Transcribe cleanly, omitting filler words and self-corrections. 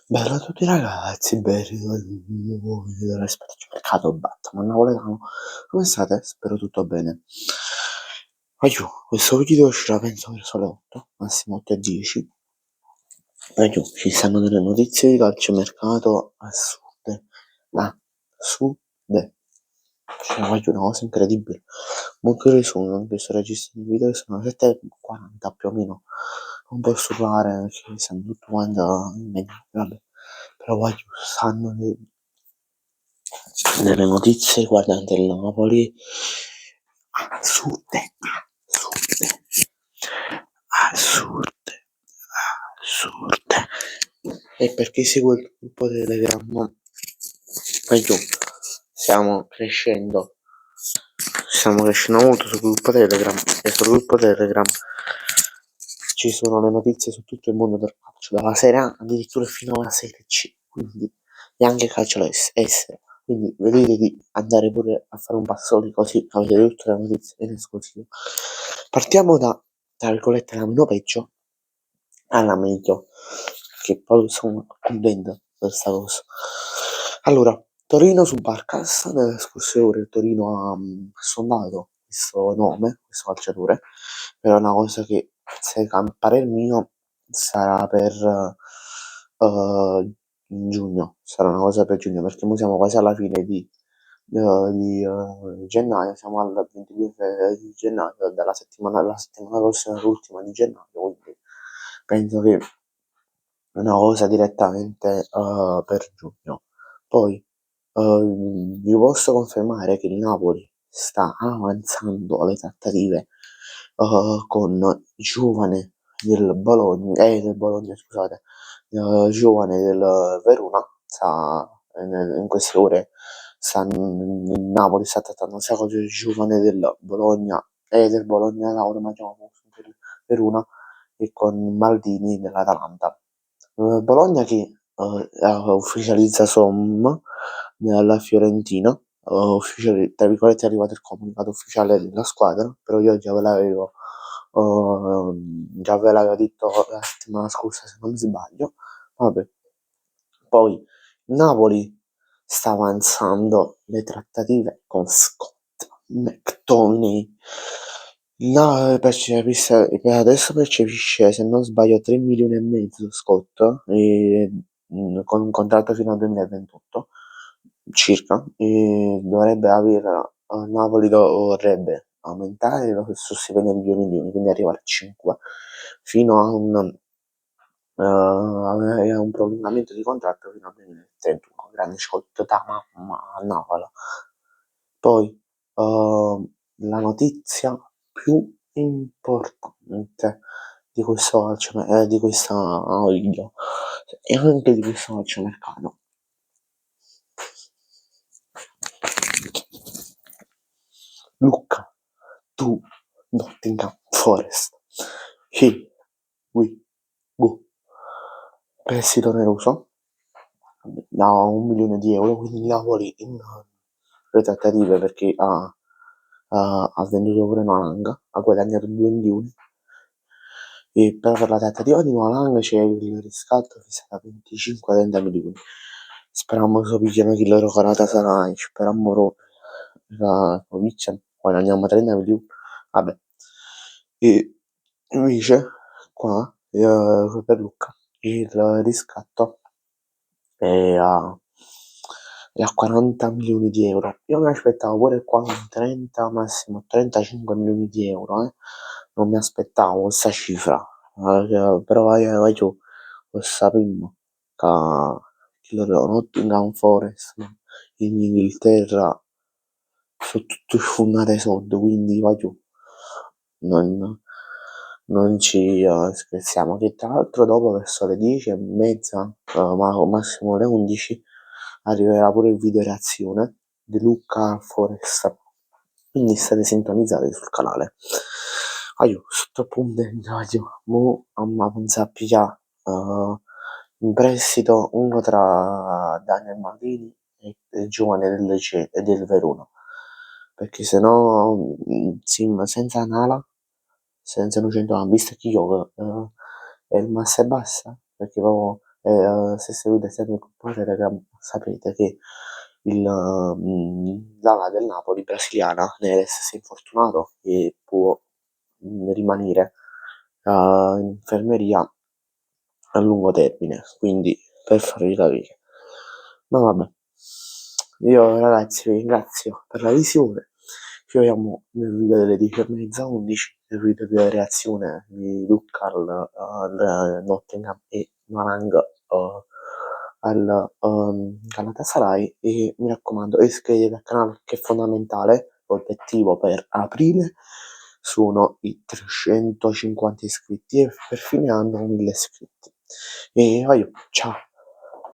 Bella a tutti ragazzi, benvenuti al nuovo video dell'espertmercato Batman napoletano. Come state? Spero tutto bene. Aiù, questo video uscirà penso verso le 8, massimo 8 e 10. Aiù, ci stanno delle notizie di calciomercato assurde. Assurde. Cioè, aiù, una cosa incredibile. Comunque ore sono, anche sto registrando il video, sono le 7:40 più o meno. Non posso parlare perché stanno tutto quanto in medio, vabbè. Però voglio, stanno delle notizie riguardanti il Napoli assurde, assurde, assurde. E per chi segue il gruppo Telegram, aiuto, stiamo crescendo molto sul gruppo Telegram, e sul gruppo Telegram ci sono le notizie su tutto il mondo del calcio, dalla Serie A addirittura fino alla Serie C, quindi e anche calcio estero. Quindi vedete di andare pure a fare un passo lì, così avete tutte le notizie in esclusiva. Partiamo da, tra virgolette, la meno peggio alla meglio, che poi sono contento per questa cosa. Allora, Torino su Barcas, nelle scorse ore il Torino ha sondato questo nome, questo calciatore, però è una cosa che, se a parer mio, sarà per giugno, sarà una cosa per giugno, perché noi siamo quasi alla fine di gennaio, siamo al 22 di gennaio, la settimana prossima, l'ultima di gennaio, quindi penso che è una cosa direttamente per giugno. Poi vi posso confermare che il Napoli sta avanzando alle trattative con Giovane del Bologna, scusate, Giovane del Verona, in queste ore il Napoli sta trattando sia con il Giovane del Bologna e del Bologna Lauro, ma chiamiamo del Verona, e con Maldini dell'Atalanta. Bologna che ufficializza Som nella Fiorentina, tra virgolette è arrivato il comunicato ufficiale della squadra, però io già ve l'avevo detto la settimana scorsa se non mi sbaglio. Vabbè. Poi Napoli sta avanzando le trattative con Scott McTominay. No, per adesso percepisce, se non sbaglio, 3 milioni e mezzo Scott, con un contratto fino al 2028 circa, e dovrebbe avere, Napoli dovrebbe aumentare lo stesso stipendio di 2 milioni, quindi arrivare a 5, fino a un prolungamento di contratto fino al 2031. Grande shot da mamma a Napoli. Poi la notizia più importante di questo di questa video e anche di questo calciomercato. Luca to Nottingham Forest. Here we go. Prestito oneroso da 1 milione di euro, quindi lavori in le trattative perché ha venduto pure Noalanga, ha guadagnato 2 milioni. E però per la trattativa di Noalanga c'è il riscatto che sarà 25-30 milioni. Speriamo che pigliano chi loro carata sarà e speriamo proprio la Noviccia guadagniamo 30 milioni. Vabbè. E invece qua per Lucca il riscatto è a 40 milioni di euro. Io mi aspettavo pure qua un 30, massimo 35 milioni di euro, eh. Non mi aspettavo questa cifra, però vai giù, lo sapevo che loro Nottingham Forest in Inghilterra sono tutti sfondati ai soldi, quindi vai giù. Non, non ci scherziamo, che tra l'altro dopo verso le 10:30, ma massimo le 11, arriverà pure il video reazione di Luca Forest, quindi state sintonizzati sul canale. Io sto troppo contento, mo amma pensare a pigliare in prestito uno tra Daniel Maldini e il giovane del Verona, perché sennò Sim senza Nala, senza un centrocampista chi gioca, è il massa e basta, perché proprio Se seguite sempre il gruppo Telegram sapete che l'ala del Napoli brasiliana, Neres, si è infortunato e può rimanere in infermeria a lungo termine, quindi per farvi capire. Ma vabbè, io ragazzi vi ringrazio per la visione, ci vediamo nel video delle 10:30, 11, nel video della reazione di Dukkal al Nottingham e Malang al Galatasaray, e mi raccomando iscrivetevi al canale che è fondamentale, l'obiettivo per aprile sono i 350 iscritti e per fine anno 1000 iscritti. E ciao!